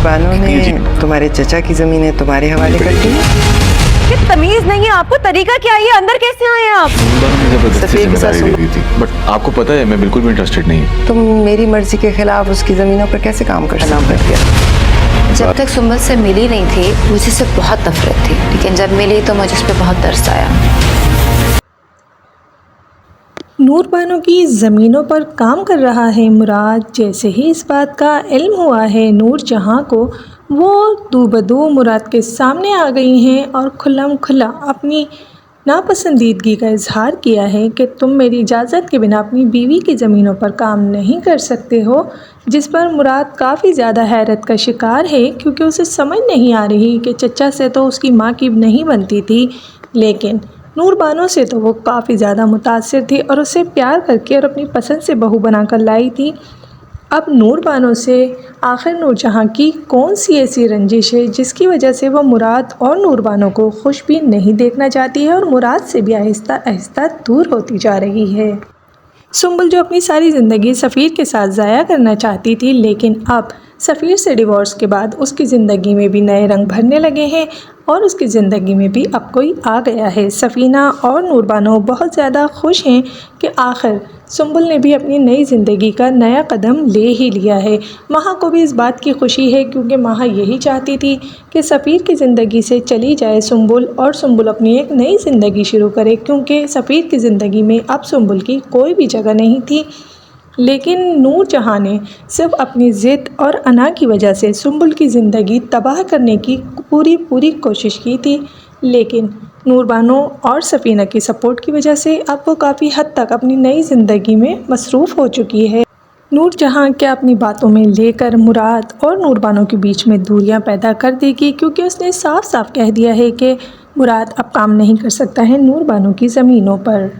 बानो ने तुम्हारे चचा की जमीनें तुम्हारे हवाले कर दी। ये तमीज नहीं है आपको, तरीका क्या है? अंदर कैसे आए आप? सफीर के साथ बट आपको पता है मैं बिल्कुल भी इंटरेस्टेड नहीं हूँ। तुम मेरी मर्जी के खिलाफ उसकी जमीनों पर कैसे काम कर दिया? जब तक सुंबल से मिली नहीं थी मुझे से बहुत नफरत थी, लेकिन जब मिली तो मुझे उस पर बहुत तरस आया। नूर बानो की ज़मीनों पर काम कर रहा है मुराद। जैसे ही इस बात का इल्म हुआ है नूर जहाँ को, वो दूबदू मुराद के सामने आ गई हैं और खुल्लम खुल्ला अपनी नापसंदीदगी का इजहार किया है कि तुम मेरी इजाज़त के बिना अपनी बीवी की ज़मीनों पर काम नहीं कर सकते हो। जिस पर मुराद काफ़ी ज़्यादा हैरत का शिकार है, क्योंकि उसे समझ नहीं आ रही कि चचा से तो उसकी माँ की नहीं बनती थी, लेकिन नूर बानो से तो वो काफ़ी ज़्यादा मुतासिर थी और उसे प्यार करके और अपनी पसंद से बहू बनाकर लाई थी। अब नूर बानो से आखिर नूरजहाँ की कौन सी ऐसी रंजिश है जिसकी वजह से वह मुराद और नूर बानो को खुश भी नहीं देखना चाहती है और मुराद से भी आहिस्ता आहिस्ता दूर होती जा रही है। सुंबल जो अपनी सारी ज़िंदगी सफ़ीर के साथ ज़ाया करना चाहती थी, लेकिन अब सफ़ीर से डिवोर्स के बाद उसकी ज़िंदगी में भी नए रंग भरने लगे हैं और उसकी ज़िंदगी में भी अब कोई आ गया है। सफ़ीना और नूर बानो बहुत ज़्यादा खुश हैं कि आखिर सुंबल ने भी अपनी नई ज़िंदगी का नया कदम ले ही लिया है। महा को भी इस बात की खुशी है, क्योंकि महा यही चाहती थी कि सफ़ीर की ज़िंदगी से चली जाए सुंबल और सुंबल अपनी एक नई ज़िंदगी शुरू करे, क्योंकि सफ़ीर की ज़िंदगी में अब सुंबल की कोई भी जगह नहीं थी। लेकिन नूरजहाँ ने सिर्फ अपनी ज़िद और अना की वजह से सुंबल की ज़िंदगी तबाह करने की पूरी कोशिश की थी, लेकिन नूर बानो और सफ़ीना की सपोर्ट की वजह से अब वो काफ़ी हद तक अपनी नई ज़िंदगी में मसरूफ़ हो चुकी है। नूरजहाँ क्या अपनी बातों में लेकर मुराद और नूर बानो के बीच में दूरियां पैदा कर देगी, क्योंकि उसने साफ साफ कह दिया है कि मुराद अब काम नहीं कर सकता है नूर बानो की ज़मीनों पर।